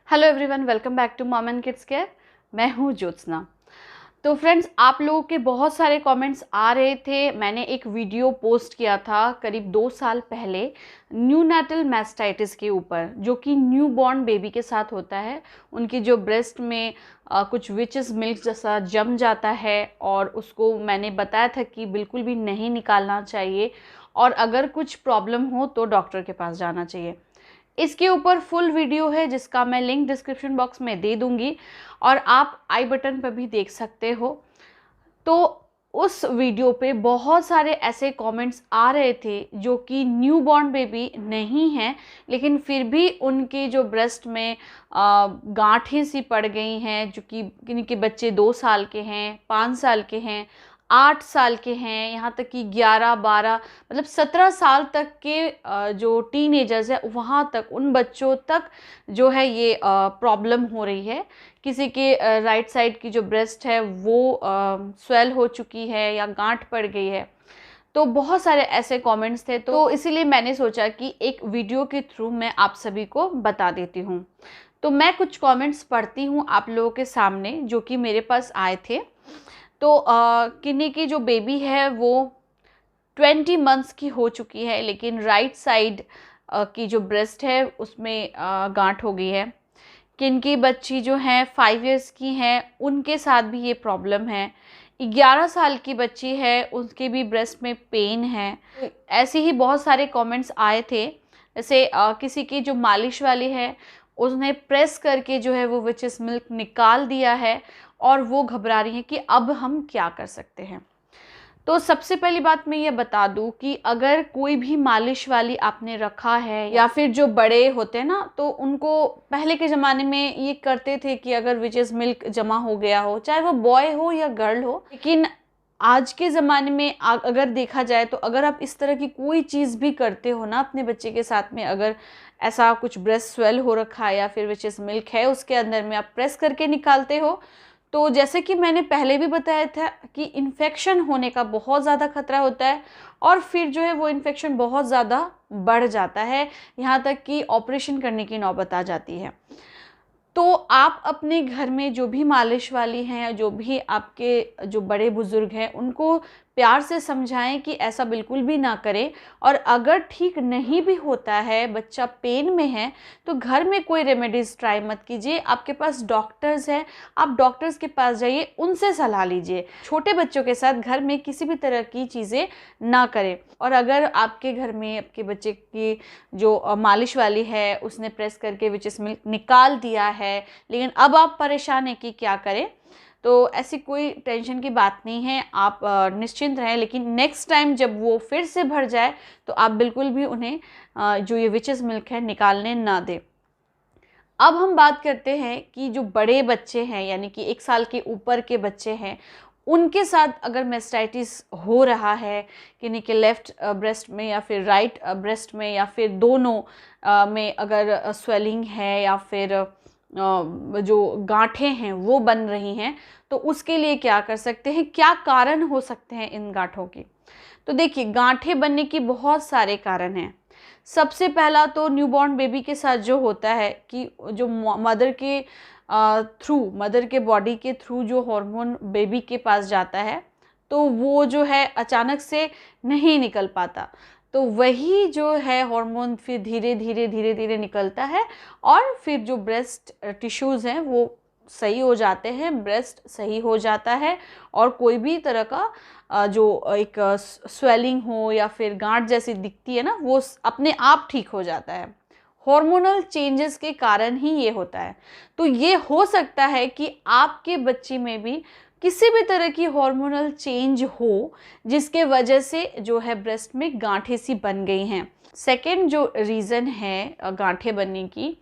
Hello everyone, welcome back to mom and kids care. मैं हूँ ज्योत्सना। तो फ्रेंड्स, आप लोगों के बहुत सारे कमेंट्स आ रहे थे। मैंने एक वीडियो पोस्ट किया था करीब 2 साल पहले न्यूनेटल मैस्टाइटिस के ऊपर, जो कि न्यू बॉर्न बेबी के साथ होता है। उनकी जो ब्रेस्ट में कुछ विचेस मिल्क जैसा जम जाता है, और उसको मैंने बताया था कि बिल्कुल भी नहीं निकालना चाहिए, और अगर कुछ प्रॉब्लम हो तो डॉक्टर के पास जाना चाहिए। इसके ऊपर फुल वीडियो है जिसका मैं लिंक डिस्क्रिप्शन बॉक्स में दे दूंगी, और आप आई बटन पर भी देख सकते हो। तो उस वीडियो पे बहुत सारे ऐसे कमेंट्स आ रहे थे जो कि न्यू बॉर्न बेबी नहीं हैं, लेकिन फिर भी उनके जो ब्रेस्ट में गांठें सी पड़ गई हैं, जो कि इनके बच्चे 2 साल के हैं, 5 साल के हैं, 8 साल के हैं, यहाँ तक कि 11, 12, मतलब 17 साल तक के जो टीनेजर्स है वहाँ तक, उन बच्चों तक जो है ये प्रॉब्लम हो रही है। किसी के राइट साइड की जो ब्रेस्ट है वो स्वेल हो चुकी है या गांठ पड़ गई है। तो बहुत सारे ऐसे कमेंट्स थे, तो इसीलिए मैंने सोचा कि एक वीडियो के थ्रू मैं आप सभी को बता देती हूँ। तो मैं कुछ कमेंट्स पढ़ती हूँ आप लोगों के सामने जो कि मेरे पास आए थे। तो किन्नी की जो बेबी है वो 20 मंथ्स की हो चुकी है, लेकिन राइट साइड की जो ब्रेस्ट है उसमें गांठ हो गई है। किनकी बच्ची जो हैं 5 इयर्स की हैं, उनके साथ भी ये प्रॉब्लम है। 11 साल की बच्ची है, उसके भी ब्रेस्ट में पेन है। ऐसे ही बहुत सारे कमेंट्स आए थे। जैसे किसी की जो मालिश वाली है उसने प्रेस करके जो है वो विचेस मिल्क निकाल दिया है, और वो घबरा रही है कि अब हम क्या कर सकते हैं। तो सबसे पहली बात मैं ये बता दूं कि अगर कोई भी मालिश वाली आपने रखा है, या फिर जो बड़े होते हैं ना, तो उनको पहले के ज़माने में ये करते थे कि अगर विचेस मिल्क जमा हो गया हो, चाहे वो बॉय हो या गर्ल हो। लेकिन आज के ज़माने में अगर देखा जाए तो अगर आप इस तरह की कोई चीज़ भी करते हो ना अपने बच्चे के साथ में, अगर ऐसा कुछ ब्रेस्ट स्वेल हो रखा है या फिर विचेस मिल्क है उसके अंदर में, आप प्रेस करके निकालते हो, तो जैसे कि मैंने पहले भी बताया था कि इन्फेक्शन होने का बहुत ज़्यादा खतरा होता है, और फिर जो है वो इन्फेक्शन बहुत ज़्यादा बढ़ जाता है, यहाँ तक कि ऑपरेशन करने की नौबत आ जाती है। तो आप अपने घर में जो भी मालिश वाली हैं, जो भी आपके जो बड़े बुज़ुर्ग हैं, उनको प्यार से समझाएं कि ऐसा बिल्कुल भी ना करें। और अगर ठीक नहीं भी होता है, बच्चा पेन में है, तो घर में कोई रेमेडीज़ ट्राई मत कीजिए। आपके पास डॉक्टर्स हैं, आप डॉक्टर्स के पास जाइए, उनसे सलाह लीजिए। छोटे बच्चों के साथ घर में किसी भी तरह की चीज़ें ना करें। और अगर आपके घर में आपके बच्चे की जो मालिश वाली है उसने प्रेस करके विचेस मिल्क निकाल दिया है, लेकिन अब आप परेशान हैं कि क्या करें, तो ऐसी कोई टेंशन की बात नहीं है। आप निश्चिंत रहें। लेकिन नेक्स्ट टाइम जब वो फिर से भर जाए तो आप बिल्कुल भी उन्हें जो ये विचेस मिल्क है निकालने ना दें। अब हम बात करते हैं कि जो बड़े बच्चे हैं, यानी कि 1 साल के ऊपर के बच्चे हैं, उनके साथ अगर मैस्टाइटिस हो रहा है, किन्हीं के लेफ़्ट ब्रेस्ट में या फिर राइट ब्रेस्ट में या फिर दोनों में अगर स्वेलिंग है या फिर जो गांठें हैं वो बन रही हैं, तो उसके लिए क्या कर सकते हैं, क्या कारण हो सकते हैं इन गांठों के। तो देखिए, गांठें बनने की बहुत सारे कारण हैं। सबसे पहला तो न्यूबॉर्न बेबी के साथ जो होता है कि जो मदर के बॉडी के थ्रू जो हार्मोन बेबी के पास जाता है, तो वो जो है अचानक से नहीं निकल पाता। तो वही जो है हार्मोन फिर धीरे धीरे निकलता है, और फिर जो ब्रेस्ट टिश्यूज़ हैं वो सही हो जाते हैं, ब्रेस्ट सही हो जाता है, और कोई भी तरह का जो एक स्वेलिंग हो या फिर गांठ जैसी दिखती है ना, वो अपने आप ठीक हो जाता है। हार्मोनल चेंजेस के कारण ही ये होता है। तो ये हो सकता है कि आपके बच्चे में भी किसी भी तरह की हार्मोनल चेंज हो, जिसके वजह से जो है ब्रेस्ट में गांठें सी बन गई हैं। सेकेंड जो रीज़न है गांठें बनने की,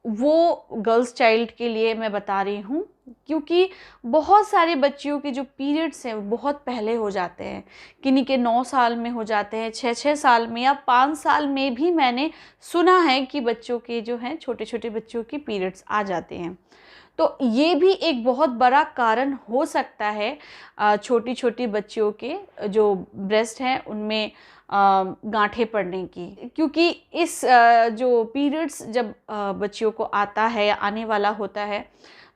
वो गर्ल्स चाइल्ड के लिए मैं बता रही हूँ, क्योंकि बहुत सारे बच्चियों के जो पीरियड्स हैं वो बहुत पहले हो जाते हैं। किन्हीं के 9 साल में हो जाते हैं, 6-6 साल में, या 5 साल में भी मैंने सुना है कि बच्चों के जो हैं, छोटे छोटे बच्चों के पीरियड्स आ जाते हैं। तो ये भी एक बहुत बड़ा कारण हो सकता है छोटी छोटी बच्चियों के जो ब्रेस्ट हैं उनमें गांठें पड़ने की, क्योंकि इस जो पीरियड्स जब बच्चियों को आता है या आने वाला होता है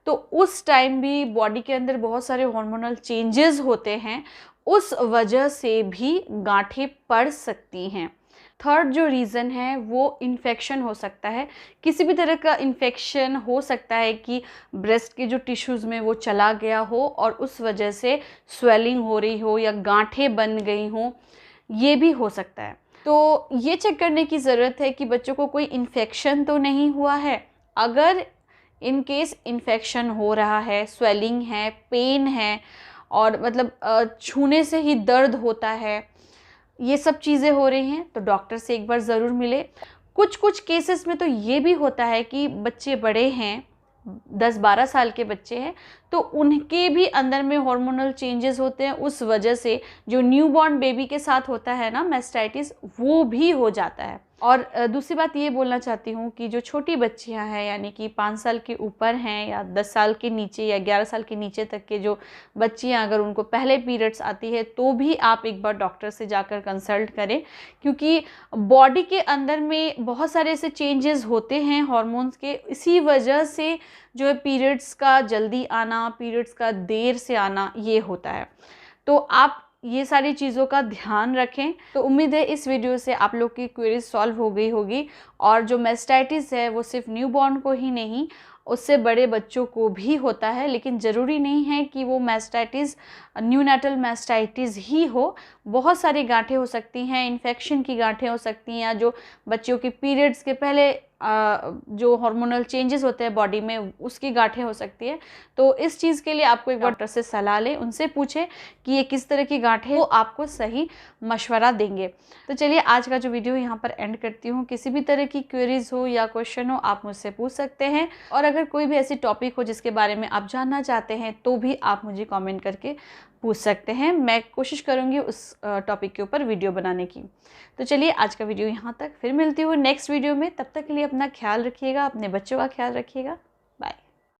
तो उस टाइम भी बॉडी के अंदर बहुत सारे हार्मोनल चेंजेस होते हैं, उस वजह से भी गांठें पड़ सकती हैं। थर्ड जो रीज़न है वो इन्फेक्शन हो सकता है। किसी भी तरह का इन्फेक्शन हो सकता है कि ब्रेस्ट के जो टिश्यूज़ में वो चला गया हो और उस वजह से स्वेलिंग हो रही हो या गांठें बन गई हों, ये भी हो सकता है। तो ये चेक करने की ज़रूरत है कि बच्चों को कोई इन्फेक्शन तो नहीं हुआ है। अगर इन केस इन्फेक्शन हो रहा है, स्वेलिंग है, पेन है और मतलब छूने से ही दर्द होता है, ये सब चीज़ें हो रही हैं तो डॉक्टर से एक बार ज़रूर मिले। कुछ कुछ केसेस में तो ये भी होता है कि बच्चे बड़े हैं, 10-12 साल के बच्चे हैं, तो उनके भी अंदर में हार्मोनल चेंजेस होते हैं, उस वजह से जो न्यूबॉर्न बेबी के साथ होता है ना मैस्टाइटिस, वो भी हो जाता है। और दूसरी बात ये बोलना चाहती हूँ कि जो छोटी बच्चियाँ हैं यानी कि 5 साल के ऊपर हैं या 10 साल के नीचे या 11 साल के नीचे तक के जो बच्चियाँ, अगर उनको पहले पीरियड्स आती है तो भी आप एक बार डॉक्टर से जाकर कंसल्ट करें, क्योंकि बॉडी के अंदर में बहुत सारे ऐसे चेंजेस होते हैं हार्मोन्स के, इसी वजह से जो है पीरियड्स का जल्दी आना, पीरियड्स का देर से आना, ये होता है। तो आप ये सारी चीज़ों का ध्यान रखें। तो उम्मीद है इस वीडियो से आप लोग की क्वेरीज सॉल्व हो गई होगी, और जो मैस्टाइटिस है वो सिर्फ न्यूबॉर्न को ही नहीं, उससे बड़े बच्चों को भी होता है, लेकिन ज़रूरी नहीं है कि वो मैस्टाइटिस न्यूनेटल मैस्टाइटिस ही हो। बहुत सारी गांठें हो सकती हैं, इन्फेक्शन की गांठें हो सकती हैं, या जो बच्चों के पीरियड्स के पहले जो हार्मोनल चेंजेस होते हैं बॉडी में, उसकी गांठें हो सकती है। तो इस चीज़ के लिए आपको एक बार डॉक्टर से सलाह लें, उनसे पूछें कि ये किस तरह की गांठें, वो आपको सही मशवरा देंगे। तो चलिए आज का जो वीडियो यहाँ पर एंड करती हूँ। किसी भी तरह की क्वेरीज हो या क्वेश्चन हो आप मुझसे पूछ सकते हैं, और अगर कोई भी ऐसी टॉपिक हो जिसके बारे में आप जानना चाहते हैं तो भी आप मुझे कमेंट करके पूछ सकते हैं। मैं कोशिश करूँगी उस टॉपिक के ऊपर वीडियो बनाने की। तो चलिए आज का वीडियो यहाँ तक, फिर मिलती हूँ नेक्स्ट वीडियो में। तब तक के लिए अपना ख्याल रखिएगा, अपने बच्चों का ख्याल रखिएगा।